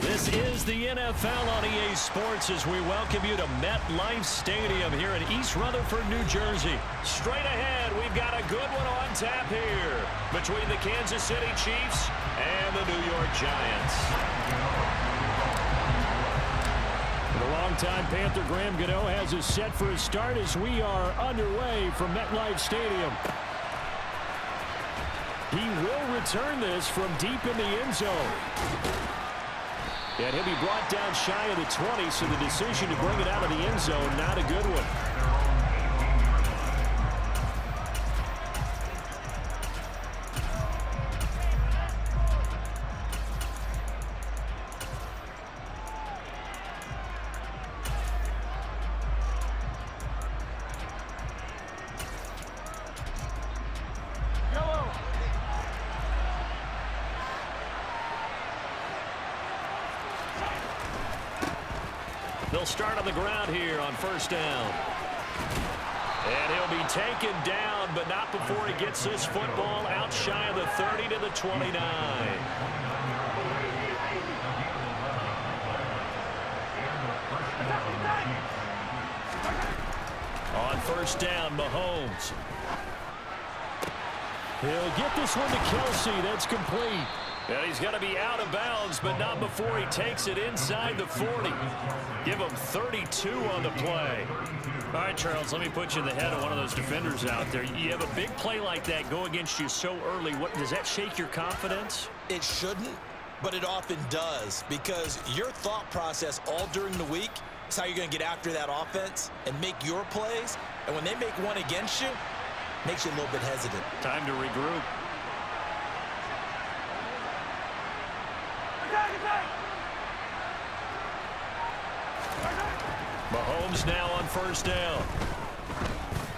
This is the NFL on EA Sports as we welcome you to MetLife Stadium here in East Rutherford, New Jersey. Straight ahead, we've got a good one on tap here between the Kansas City Chiefs and the New York Giants. The longtime Panther Graham Gano has us set for a start as we are underway from MetLife Stadium. He will return this from deep in the end zone. And he'll be brought down shy of the 20, so the decision to bring it out of the end zone, not a good one. They'll start on the ground here on first down. And he'll be taken down, but not before he gets this football out shy of the 30 to the 29. On first down, Mahomes. He'll get this one to Kelsey. That's complete. And he's going to be out of bounds, but not before he takes it inside the 40. Give him 32 on the play. All right, Charles, let me put you in the head of one of those defenders out there. You have a big play like that go against you so early. Does that shake your confidence? It shouldn't, but it often does, because your thought process all during the week is how you're going to get after that offense and make your plays. And when they make one against you, it makes you a little bit hesitant. Time to regroup. Mahomes now on first down.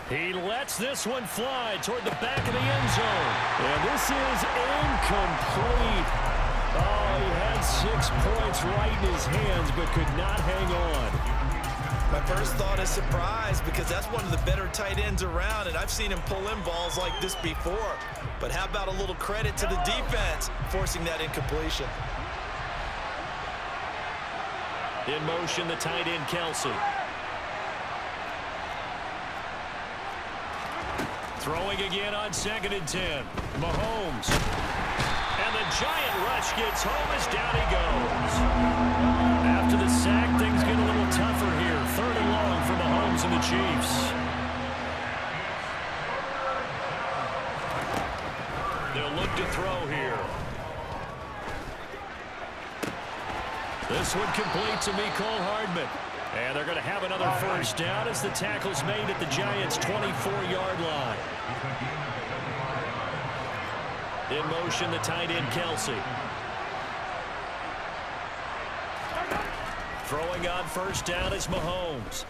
He lets this one fly toward the back of the end zone. And this is incomplete. Oh, he had 6 points right in his hands, but could not hang on. My first thought is surprise, because that's one of the better tight ends around, and I've seen him pull in balls like this before. But how about a little credit to the defense forcing that incompletion? In motion, the tight end, Kelsey. Throwing again on 2nd and 10. Mahomes. And the giant rush gets home as down he goes. After the sack, things get a little tougher here. 3rd and long for Mahomes and the Chiefs. They'll look to throw here. This one complete to Mecole Hardman. And they're going to have another first down as the tackle's made at the Giants' 24-yard line. In motion, the tight end, Kelsey. Throwing on first down is Mahomes.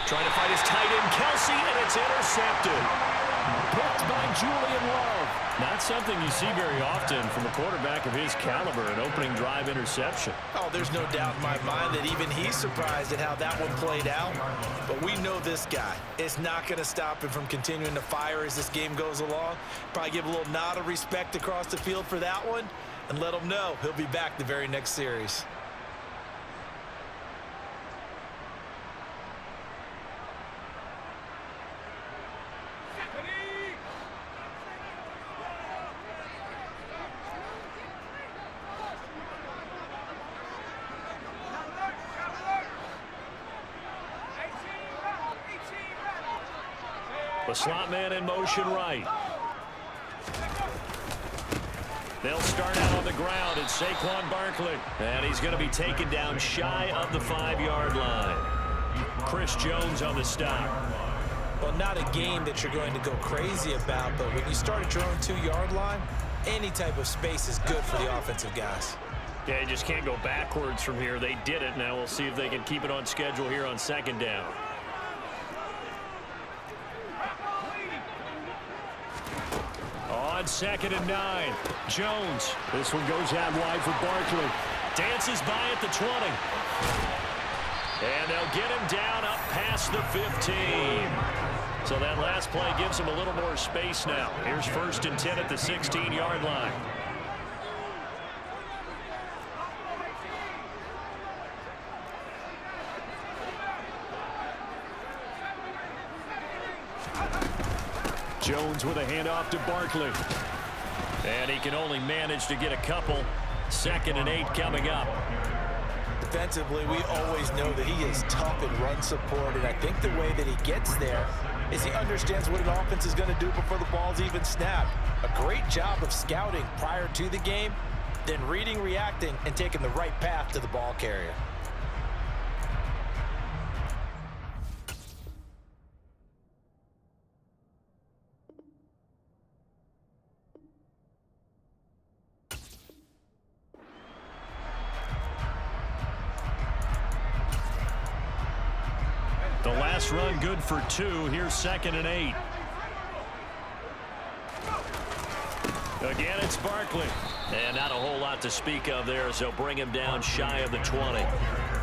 Trying to find his tight end, Kelsey, and it's intercepted. Picked by Julian Love. Not something you see very often from a quarterback of his caliber, an opening drive interception. Oh, there's no doubt in my mind that even he's surprised at how that one played out. But we know this guy. It's not going to stop him from continuing to fire as this game goes along. Probably give a little nod of respect across the field for that one and let him know he'll be back the very next series. The slot man in motion right. They'll start out on the ground. It's Saquon Barkley. And he's going to be taken down shy of the 5-yard line. Chris Jones on the stop. Well, not a game that you're going to go crazy about, but when you start at your own 2-yard line, any type of space is good for the offensive guys. Yeah, you just can't go backwards from here. They did it. Now we'll see if they can keep it on schedule here on 2nd down. On 2nd and 9, Jones. This one goes out wide for Barkley. Dances by at the 20. And they'll get him down up past the 15. So that last play gives him a little more space now. Here's 1st and 10 at the 16-yard line. Jones with a handoff to Barkley. And he can only manage to get a couple. 2nd and 8 coming up. Defensively, we always know that he is tough in run support, and I think the way that he gets there is he understands what an offense is going to do before the ball's even snapped. A great job of scouting prior to the game, then reading, reacting, and taking the right path to the ball carrier. The last run good for 2. Here's 2nd and 8. Again, it's Barkley. And not a whole lot to speak of there as they'll bring him down shy of the 20.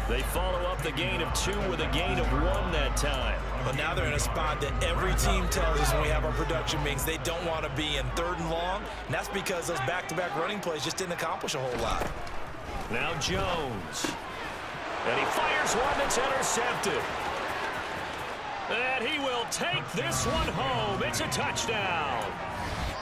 They follow up the gain of 2 with a gain of 1 that time. But now they're in a spot that every team tells us when we have our production meetings they don't want to be in 3rd and long. And that's because those back-to-back running plays just didn't accomplish a whole lot. Now Jones. And he fires one that's intercepted. And he will take this one home. It's a touchdown.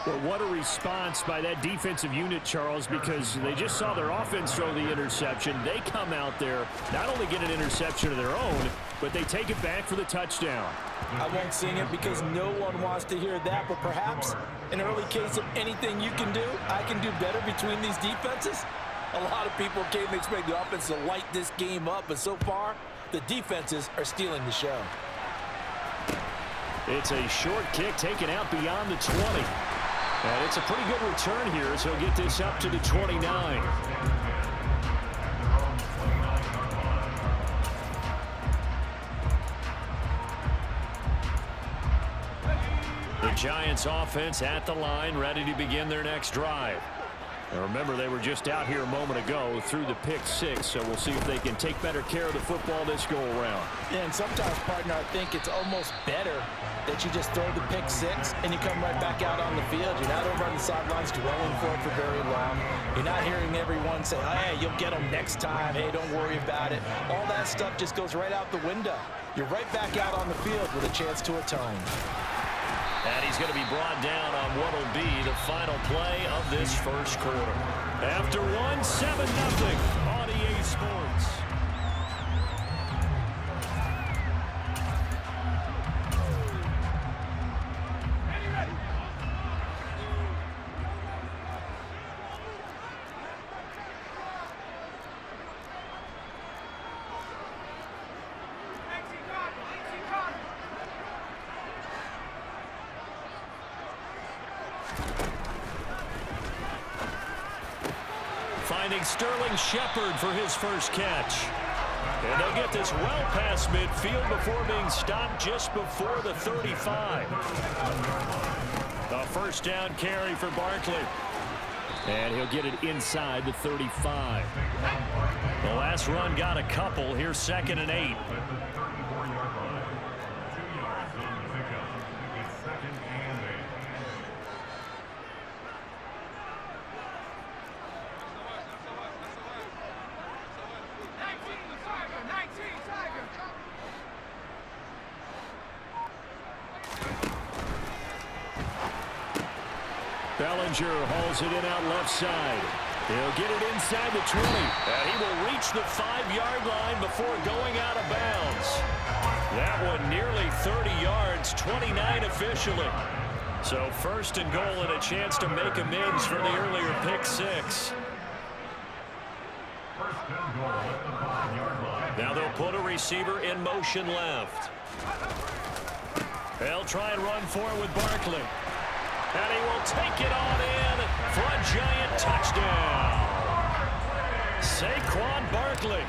Well, what a response by that defensive unit, Charles, because they just saw their offense throw the interception. They come out there, not only get an interception of their own, but they take it back for the touchdown. I won't sing it because no one wants to hear that, but perhaps an early case of anything you can do, I can do better between these defenses. A lot of people came to expect the offense to light this game up, but so far, the defenses are stealing the show. It's a short kick taken out beyond the 20. And it's a pretty good return here, so he'll get this up to the 29. The Giants offense at the line, ready to begin their next drive. Now remember, they were just out here a moment ago through the pick 6, so we'll see if they can take better care of the football this go around. Yeah, and sometimes, partner, I think it's almost better that you just throw the pick 6 and you come right back out on the field. You're not over on the sidelines dwelling for it for very long. You're not hearing everyone say, hey, you'll get them next time. Hey, don't worry about it. All that stuff just goes right out the window. You're right back out on the field with a chance to atone. And he's going to be brought down on what will be the final play of this first quarter. After 7-0 on EA Sports. Finding Sterling Shepard for his first catch. And they'll get this well past midfield before being stopped just before the 35. The first down carry for Barkley. And he'll get it inside the 35. The last run got a couple. Here's 2nd and 8. Bellinger hauls it in out left side. He'll get it inside the 20. And he will reach the 5-yard line before going out of bounds. That one nearly 30 yards, 29 officially. So 1st and goal and a chance to make amends for the earlier pick 6. Now they'll put a receiver in motion left. They'll try and run for it with Barkley. And he will take it on in for a Giant touchdown. Saquon Barkley,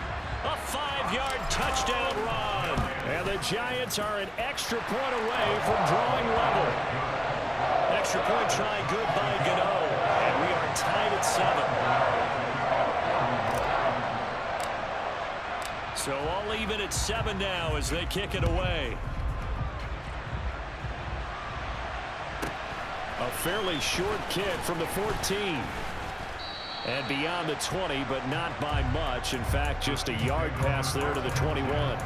a 5-yard touchdown run. And the Giants are an extra point away from drawing level. Extra point try good by Gano. And we are tied at 7. So all even at 7 now as they kick it away. fairly short kick from the 14. And beyond the 20, but not by much. In fact, just a yard pass there to the 21.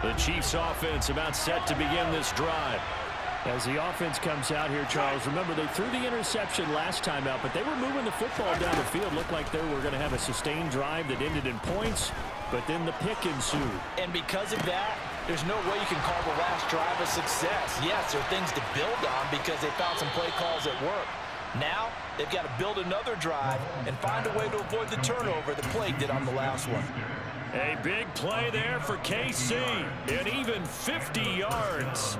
The Chiefs offense about set to begin this drive. As the offense comes out here, Charles, remember they threw the interception last time out, but they were moving the football down the field. Looked like they were going to have a sustained drive that ended in points, but then the pick ensued. And because of that, there's no way you can call the last drive a success. Yes, there are things to build on because they found some play calls at work. Now, they've got to build another drive and find a way to avoid the turnover that plagued it on the last one. A big play there for KC, and even 50 yards.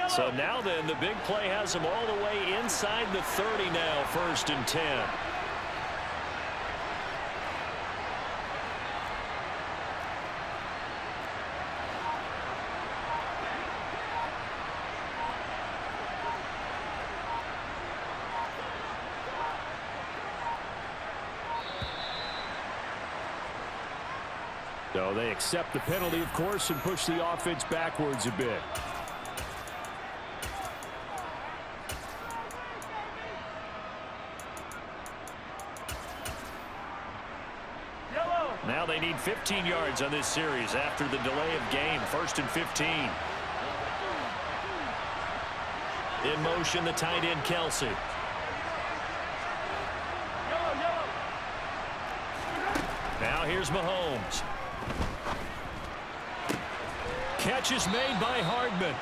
So now then, the big play has them all the way inside the 30 now, 1st and 10. So they accept the penalty, of course, and push the offense backwards a bit. Now they need 15 yards on this series after the delay of game. 1st and 15. In motion, the tight end, Kelsey. Now here's Mahomes. Catch is made by Hardman.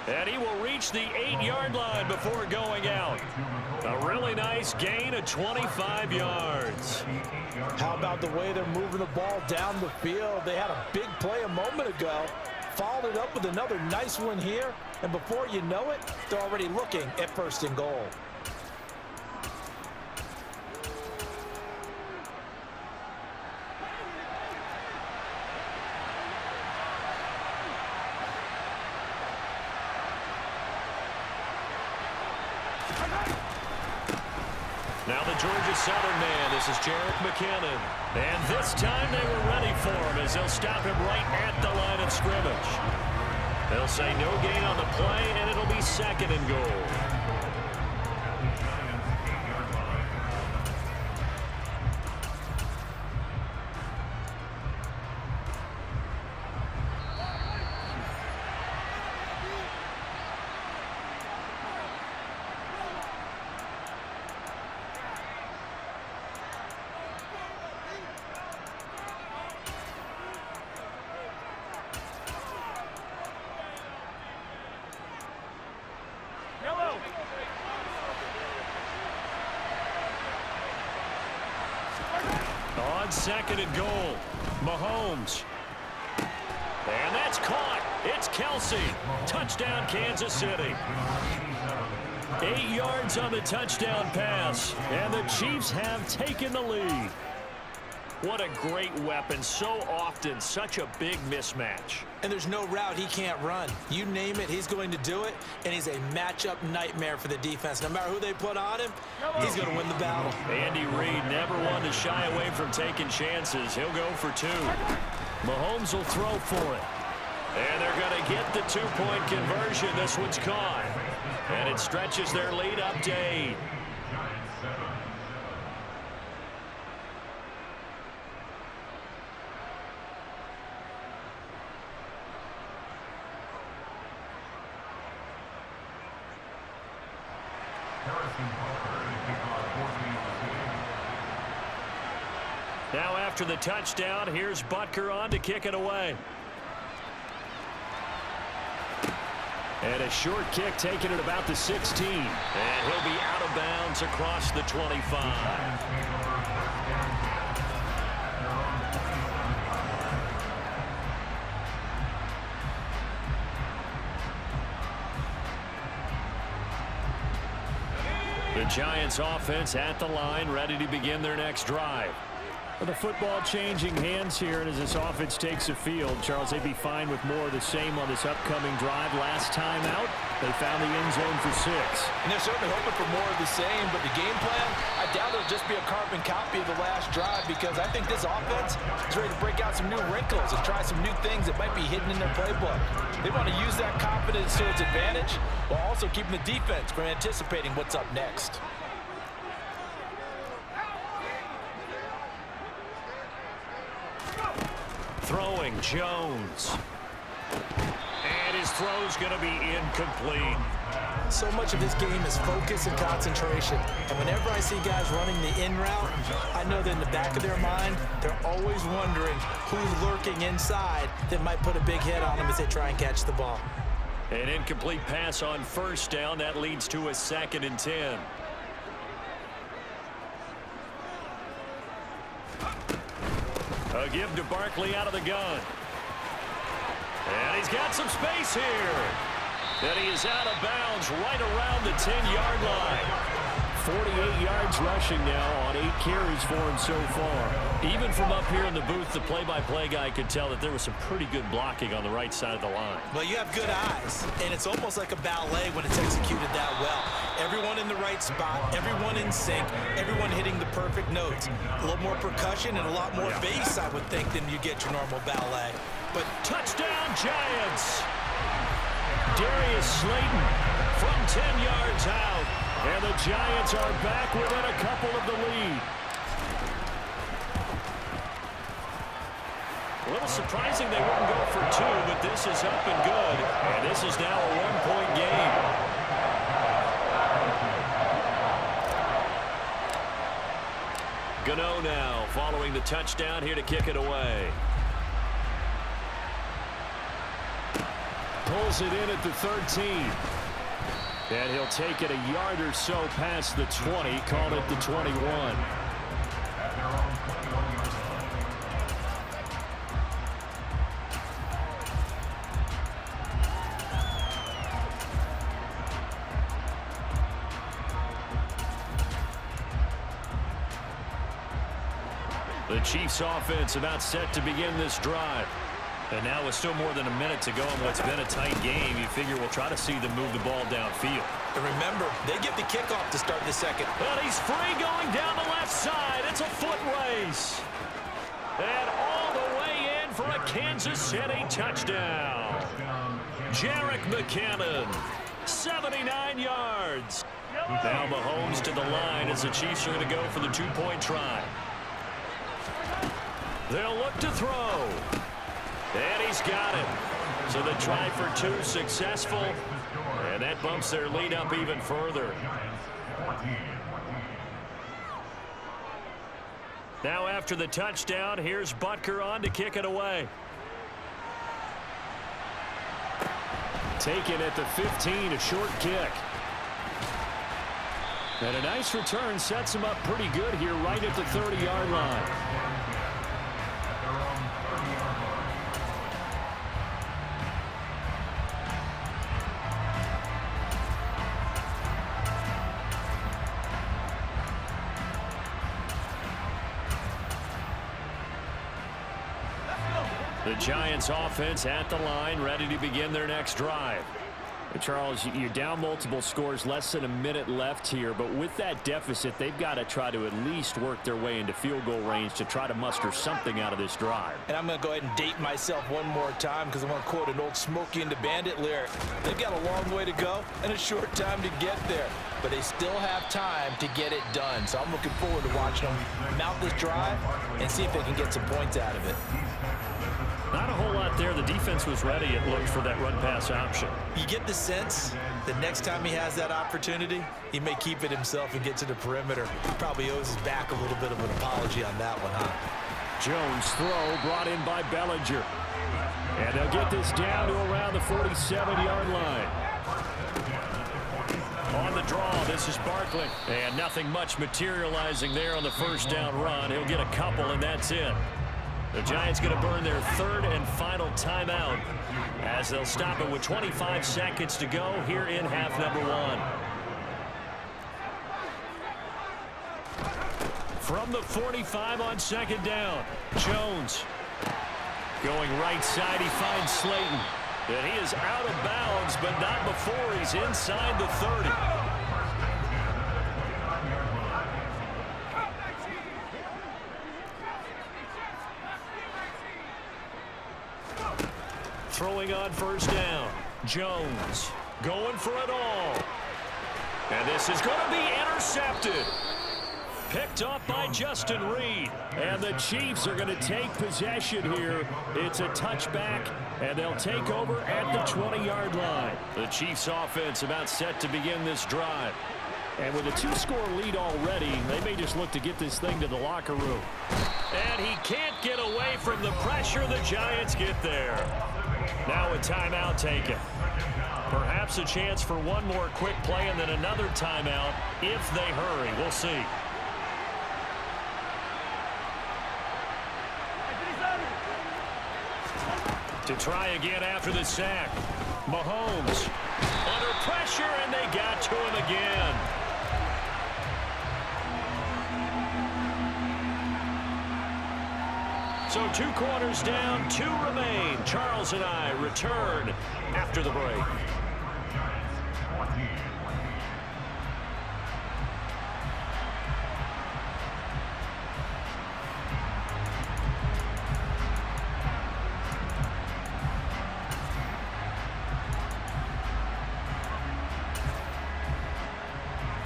And he will reach the 8-yard line before going out. A really nice gain of 25 yards. How about the way they're moving the ball down the field? They had a big play a moment ago. Followed it up with another nice one here. And before you know it, they're already looking at 1st and goal. Now the Georgia Southern man, this is Jerick McKinnon. And this time they were ready for him as they'll stop him right at the line of scrimmage. They'll say no gain on the play, and it'll be 2nd and goal. On 2nd and goal, Mahomes. And that's caught. It's Kelsey. Touchdown, Kansas City. 8 yards on the touchdown pass, and the Chiefs have taken the lead. What a great weapon. So often, such a big mismatch. And there's no route he can't run. You name it, he's going to do it, and he's a matchup nightmare for the defense. No matter who they put on him, he's going to win the battle. Andy Reid never one to shy away from taking chances. He'll go for 2. Mahomes will throw for it. And they're going to get the 2-point conversion. This one's caught. And it stretches their lead up to 8. Now after the touchdown, here's Butker on to kick it away. And a short kick taken at about the 16. And he'll be out of bounds across the 25. The Giants offense at the line, ready to begin their next drive. Well, the football changing hands here, and as this offense takes the field, Charles, they'd be fine with more of the same on this upcoming drive. Last time out, they found the end zone for 6. And they're certainly hoping for more of the same, but the game plan, I doubt it'll just be a carbon copy of the last drive, because I think this offense is ready to break out some new wrinkles and try some new things that might be hidden in their playbook. They want to use that confidence to its advantage while also keeping the defense from anticipating what's up next. Throwing, Jones. And his throw's going to be incomplete. So much of this game is focus and concentration. And whenever I see guys running the in route, I know that in the back of their mind, they're always wondering who's lurking inside that might put a big hit on them as they try and catch the ball. An incomplete pass on first down. That leads to a 2nd and 10. A give to Barkley out of the gun. And he's got some space here. And he is out of bounds right around the 10-yard line. 48 yards rushing now on 8 carries for him so far. Even from up here in the booth, the play-by-play guy could tell that there was some pretty good blocking on the right side of the line. Well, you have good eyes, and it's almost like a ballet when it's executed that well. Everyone in the right spot, everyone in sync, everyone hitting the perfect notes. A little more percussion and a lot more bass, I would think, than you get your normal ballet. But touchdown, Giants! Darius Slayton from 10 yards out. And the Giants are back within a couple of the lead. A little surprising they wouldn't go for 2, but this is up and good. And this is now a 1-point game. Gano now following the touchdown here to kick it away. Pulls it in at the 13. And he'll take it a yard or so past the 20, call it the 21. The Chiefs offense about set to begin this drive. And now with still more than a minute to go in what's been a tight game, you figure we'll try to see them move the ball downfield. And remember, they get the kickoff to start the second. But he's free going down the left side. It's a foot race. And all the way in for a Kansas City touchdown. Jerick McKinnon, 79 yards. Now Mahomes to the line as the Chiefs are going to go for the 2-point try. They'll look to throw. And he's got it. So the try for 2 successful. And that bumps their lead up even further. Now after the touchdown, here's Butker on to kick it away. Taken at the 15, a short kick. And a nice return sets him up pretty good here right at the 30-yard line. The Giants offense at the line, ready to begin their next drive. Charles, you're down multiple scores, less than a minute left here, but with that deficit, they've got to try to at least work their way into field goal range to try to muster something out of this drive. And I'm going to go ahead and date myself one more time because I want to quote an old Smokey and the Bandit lyric. They've got a long way to go and a short time to get there, but they still have time to get it done. So I'm looking forward to watching them mount this drive and see if they can get some points out of it. Not a whole lot there. The defense was ready, it looked, for that run-pass option. You get the sense that next time he has that opportunity, he may keep it himself and get to the perimeter. He probably owes his back a little bit of an apology on that one, huh? Jones throw brought in by Bellinger. And they'll get this down to around the 47-yard line. On the draw, this is Barkley. And nothing much materializing there on the first down run. He'll get a couple, and that's it. The Giants going to burn their third and final timeout as they'll stop it with 25 seconds to go here in half number 1. From the 45 on second down. Jones going right side. He finds Slayton. And he is out of bounds, but not before he's inside the 30. Throwing on first down. Jones going for it all. And this is going to be intercepted. Picked off by Justin Reed. And the Chiefs are going to take possession here. It's a touchback, and they'll take over at the 20-yard line. The Chiefs offense about set to begin this drive. And with a 2-score lead already, they may just look to get this thing to the locker room. And he can't get away from the pressure. The Giants get there. Now a timeout taken. Perhaps a chance for one more quick play and then another timeout if they hurry. We'll see. To try again after the sack. Mahomes under pressure, and they got to him again. So 2 quarters down, 2 remain. Charles and I return after the break.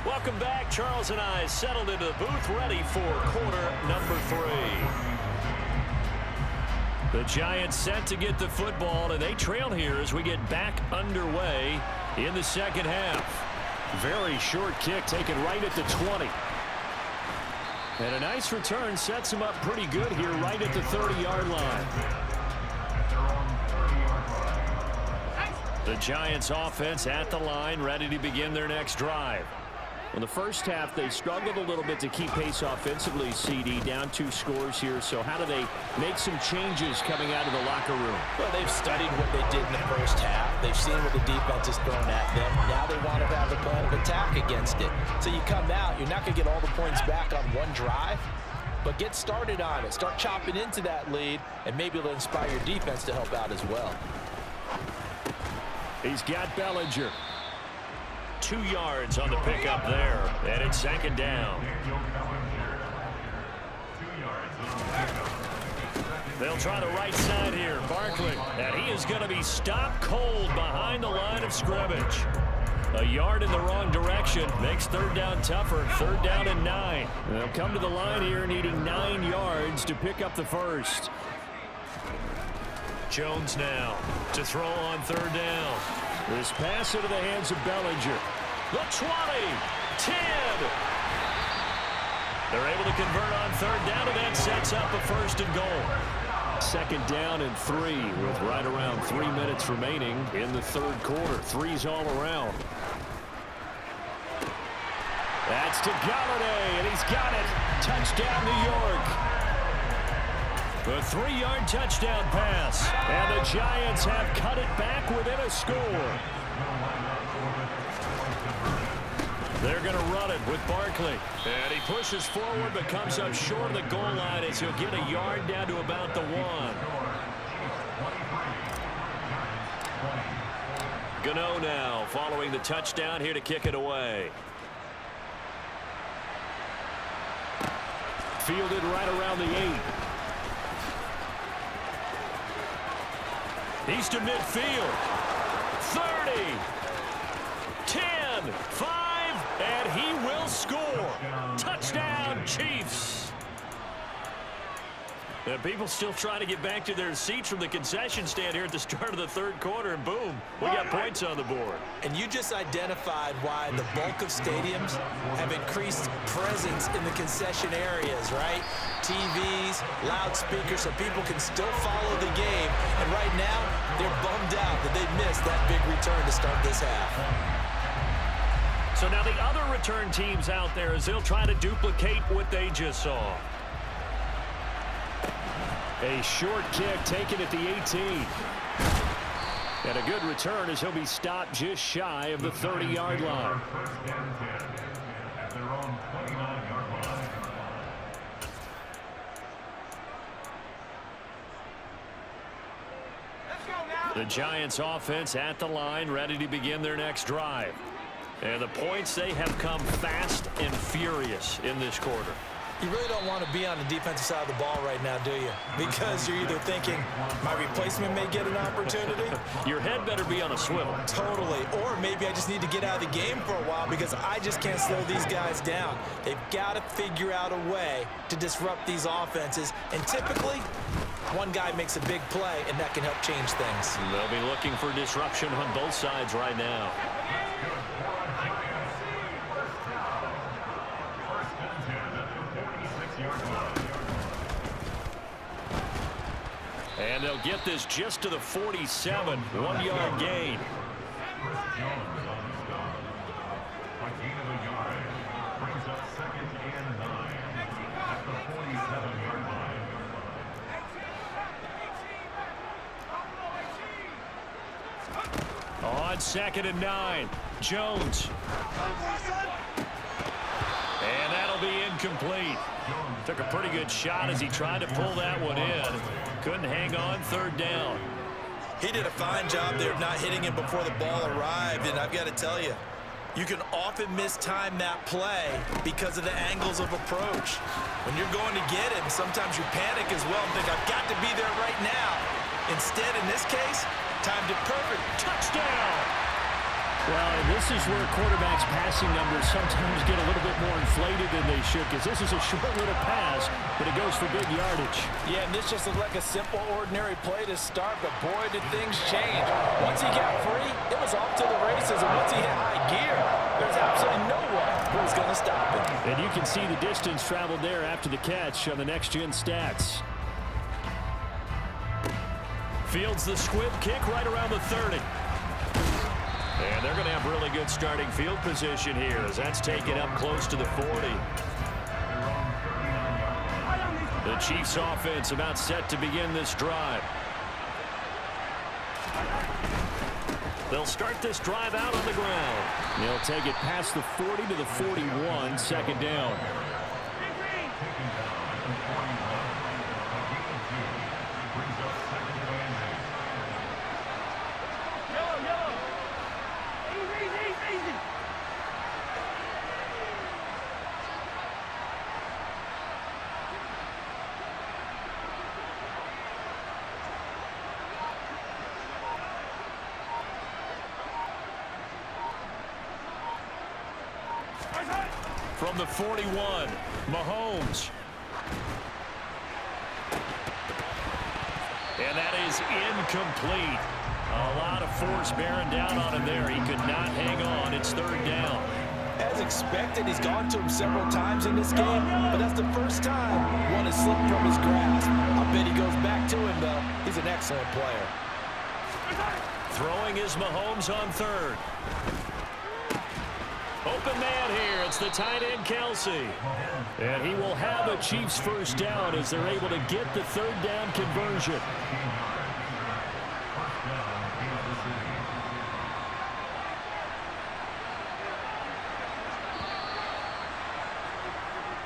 Welcome back. Charles and I settled into the booth, ready for quarter number 3. The Giants set to get the football, and they trail here as we get back underway in the second half. Very short kick taken right at the 20. And a nice return sets him up pretty good here right at the 30-yard line. The Giants offense at the line, ready to begin their next drive. In the first half, they struggled a little bit to keep pace offensively, CD, down 2 scores here. So how do they make some changes coming out of the locker room? Well, they've studied what they did in the first half. They've seen what the defense has thrown at them. Now they want to have a plan of attack against it. So you come out, you're not going to get all the points back on one drive, but get started on it. Start chopping into that lead, and maybe it'll inspire your defense to help out as well. He's got Bellinger. 2 yards on the pickup there, and it's second down. They'll try the right side here. Barkley, and he is going to be stopped cold behind the line of scrimmage. A yard in the wrong direction makes third down tougher. Third down and 9. They'll come to the line here needing 9 yards to pick up the first. Jones now to throw on third down. This pass into the hands of Bellinger. The 20, 10. They're able to convert on third down, and that sets up a first and goal. Second down and 3 with right around 3 minutes remaining in the third quarter. 3's all around. That's to Galladay, and he's got it. Touchdown, New York. The 3-yard touchdown pass, and the Giants have cut it back within a score. They're going to run it with Barkley. And he pushes forward but comes up short of the goal line as he'll get a yard down to about the 1. Gano now following the touchdown here to kick it away. Fielded right around the 8. He's to midfield. 30. 10. 5. And he will score. Touchdown, Chiefs. And people still trying to get back to their seats from the concession stand here at the start of the third quarter, and boom, we got points on the board. And you just identified why the bulk of stadiums have increased presence in the concession areas, right? TVs, loudspeakers, so people can still follow the game. And right now, they're bummed out that they missed that big return to start this half. So now the other return teams out there as they'll try to duplicate what they just saw. A short kick taken at the 18. And a good return as he'll be stopped just shy of the 30-yard line. The Giants offense at the line, ready to begin their next drive. And the points, they have come fast and furious in this quarter. You really don't want to be on the defensive side of the ball right now, do you? Because you're either thinking, my replacement may get an opportunity. Your head better be on a swivel. Totally. Or maybe I just need to get out of the game for a while because I just can't slow these guys down. They've got to figure out a way to disrupt these offenses. And typically, one guy makes a big play, and that can help change things. They'll be looking for disruption on both sides right now. And they'll get this just to the 47, 1-yard gain. On 2nd and 9, Jones. And that'll be incomplete. Took a pretty good shot as he tried to pull that one in. Couldn't hang on, 3rd down. He did a fine job there of not hitting him before the ball arrived, and I've got to tell you, you can often mistime that play because of the angles of approach. When you're going to get him, sometimes you panic as well and think, I've got to be there right now. Instead, in this case, timed it perfect. Touchdown! Well, and this is where quarterbacks' passing numbers sometimes get a little bit more inflated than they should, because this is a short little pass, but it goes for big yardage. Yeah, and this just looked like a simple, ordinary play to start, but boy, did things change. Once he got free, it was off to the races, and once he hit high gear, there's absolutely no one who was going to stop him. And you can see the distance traveled there after the catch on the next-gen stats. Fields the squib kick right around the 30. And they're going to have really good starting field position here as that's taken up close to the 40. The Chiefs offense about set to begin this drive. They'll start this drive out on the ground. They'll take it past the 40 to the 41, 2nd down. From the 41, Mahomes. And that is incomplete. A lot of force bearing down on him there. He could not hang on. It's 3rd down. As expected, he's gone to him several times in this game, but that's the first time one has slipped from his grasp. I bet he goes back to him, though. He's an excellent player. Throwing is Mahomes on 3rd. Open man here. It's the tight end, Kelsey. And he will have a Chiefs 1st down as they're able to get the 3rd down conversion.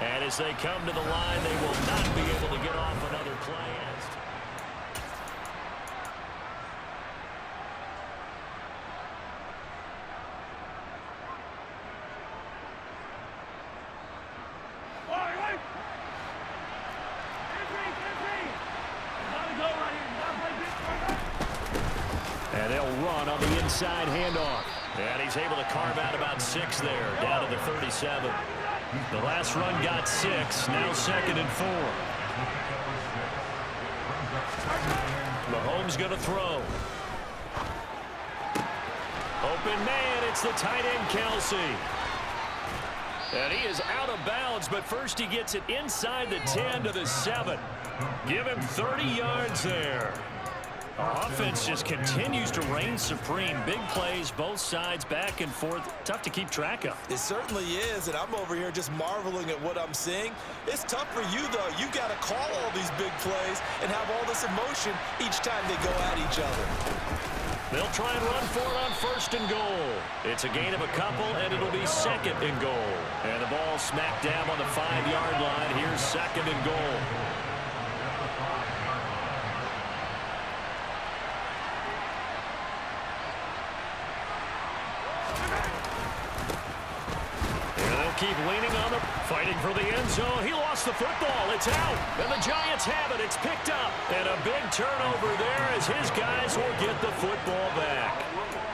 And as they come to the line, they will not be able to get off another play. And they'll run on the inside handoff. And he's able to carve out about 6 there, down to the 37. The last run got 6, now 2nd and 4. Mahomes going to throw. Open man, it's the tight end, Kelsey. And he is out of bounds, but first he gets it inside the 10 to the 7. Give him 30 yards there. Offense just continues to reign supreme. Big plays, both sides, back and forth. Tough to keep track of. It certainly is, and I'm over here just marveling at what I'm seeing. It's tough for you, though. You've got to call all these big plays and have all this emotion each time they go at each other. They'll try and run for it on 1st and goal. It's a gain of a couple, and it'll be 2nd and goal. And the ball smack dab on the 5-yard line. Here's 2nd and goal. keep leaning on the fighting for the end zone. He lost the football. It's out. And the Giants have it. It's picked up. And a big turnover there as his guys will get the football back.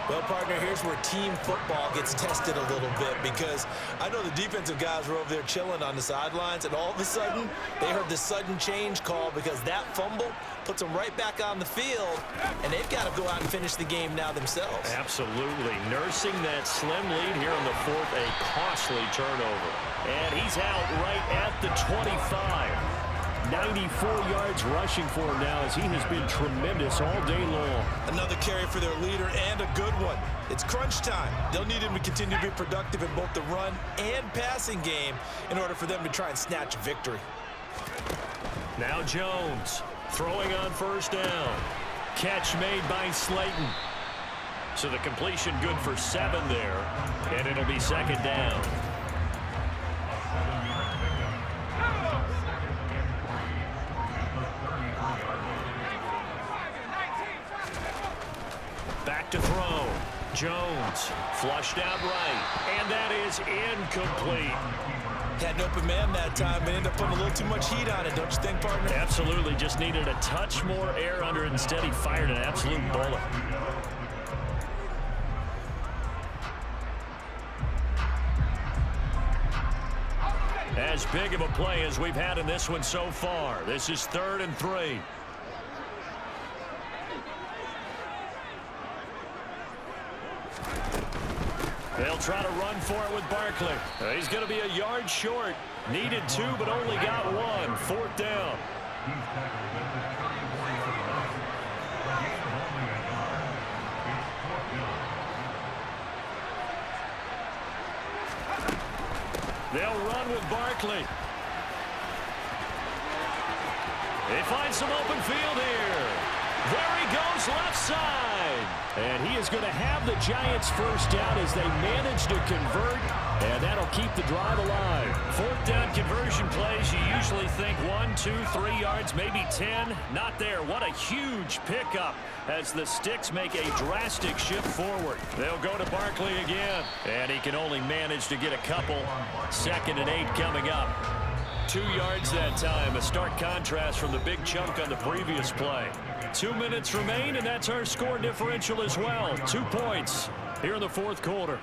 Well, partner, here's where team football gets tested a little bit, because I know the defensive guys were over there chilling on the sidelines, and all of a sudden, they heard the sudden change call because that fumble puts them right back on the field, and they've got to go out and finish the game now themselves. Absolutely. Nursing that slim lead here in the fourth, a costly turnover. And he's out right at the 25. 94 yards rushing for him now as he has been tremendous all day long. Another carry for their leader, and a good one. It's crunch time. They'll need him to continue to be productive in both the run and passing game in order for them to try and snatch a victory. Now Jones throwing on first down. Catch made by Slayton. So the completion good for 7 there, and it'll be second down. Back to throw. Jones flushed out right, and that is incomplete. Had an open man that time, but ended up putting a little too much heat on it, don't you think, partner? Absolutely. Just needed a touch more air under it. Instead, he fired an absolute bullet. As big of a play as we've had in this one so far. This is 3rd and 3. They'll try to run for it with Barkley. He's going to be a yard short. Needed 2, but only got 1. 4th down. They'll run with Barkley. They find some open field here. There he goes, left side. And he is going to have the Giants first down as they manage to convert, and that'll keep the drive alive. 4th down conversion plays, you usually think 1, 2, 3 yards, maybe 10. Not there. What a huge pickup as the Sticks make a drastic shift forward. They'll go to Barkley again, and he can only manage to get a couple. 2nd and 8 coming up. 2 yards that time, a stark contrast from the big chunk on the previous play. 2 minutes remain, and that's our score differential as well. 2 points here in the 4th quarter.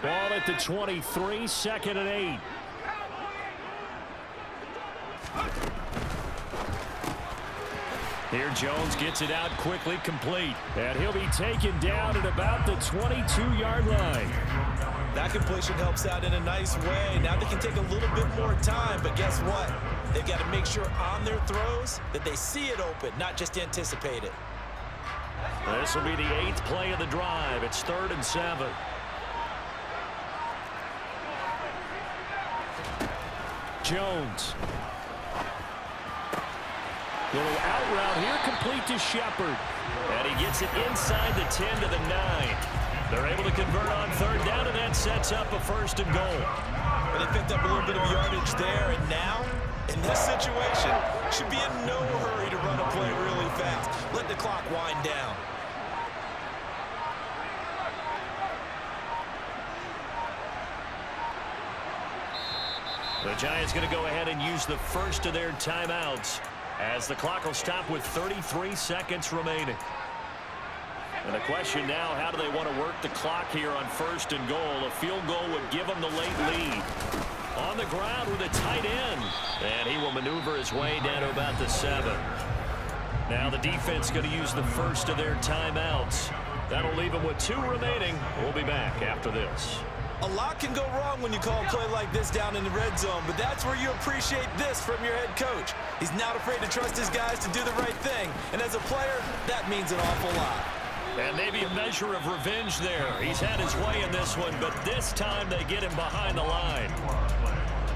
Ball at the 23, 2nd and 8. Here Jones gets it out quickly, complete. And he'll be taken down at about the 22-yard line. That completion helps out in a nice way. Now they can take a little bit more time, but guess what? They've got to make sure on their throws that they see it open, not just anticipate it. This will be the 8th play of the drive. It's 3rd and 7. Jones. Little out route here, complete to Shepard. And he gets it inside the 10 to the 9. They're able to convert on 3rd down, and that sets up a 1st and goal. But they picked up a little bit of yardage there, and now, in this situation, should be in no hurry to run a play really fast. Let the clock wind down. The Giants going to go ahead and use the first of their timeouts as the clock will stop with 33 seconds remaining. And the question now, how do they want to work the clock here on 1st and goal? A field goal would give them the late lead. On the ground with a tight end. And he will maneuver his way down to about the 7. Now the defense going to use the first of their timeouts. That'll leave them with 2 remaining. We'll be back after this. A lot can go wrong when you call a play like this down in the red zone, but that's where you appreciate this from your head coach. He's not afraid to trust his guys to do the right thing, and as a player, that means an awful lot. And maybe a measure of revenge there. He's had his way in this one, but this time they get him behind the line.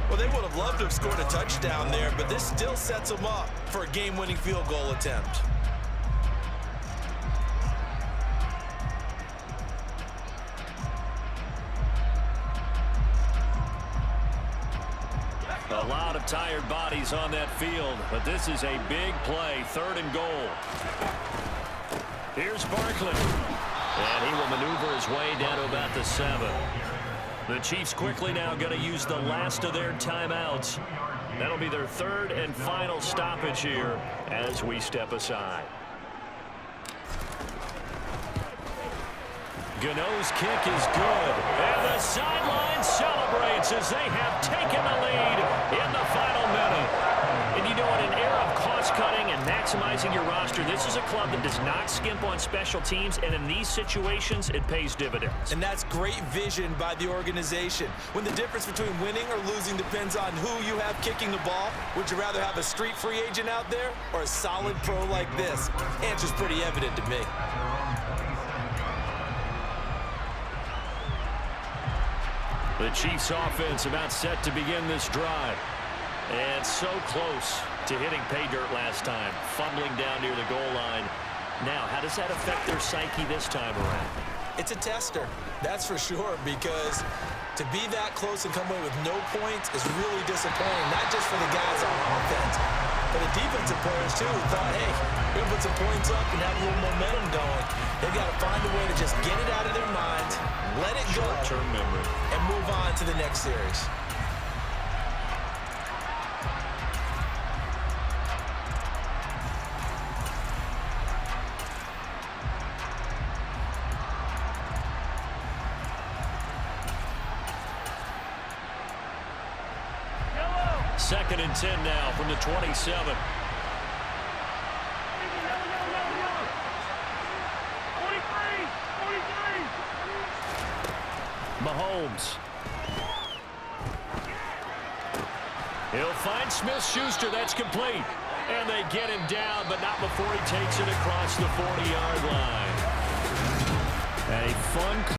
Well, they would have loved to have scored a touchdown there, but this still sets them up for a game-winning field goal attempt. A lot of tired bodies on that field, but this is a big play, 3rd and goal. Here's Barkley. And he will maneuver his way down to about the 7. The Chiefs quickly now going to use the last of their timeouts. That'll be their third and final stoppage here as we step aside. Gano's kick is good. And the sideline celebrates as they have taken the lead in the final minute. And you know, in an era of cost-cutting and maximizing your roster, this is a club that does not skimp on special teams, and in these situations, it pays dividends. And that's great vision by the organization. When the difference between winning or losing depends on who you have kicking the ball, would you rather have a street free agent out there or a solid pro like this? Answer's pretty evident to me. The Chiefs offense about set to begin this drive. And so close to hitting pay dirt last time, fumbling down near the goal line. Now, how does that affect their psyche this time around? It's a tester, that's for sure, because to be that close and come away with no points is really disappointing, not just for the guys on offense, but the defensive players, too, who thought, hey, we're going to put some points up and have a little momentum going. They've got to find a way to just get it out of their minds, let it go, short-term memory, and move on to the next series. Second and 10 now from the 27. Mahomes. He'll find Smith-Schuster. That's complete. And they get him down, but not before he takes it across the 40-yard line. A fun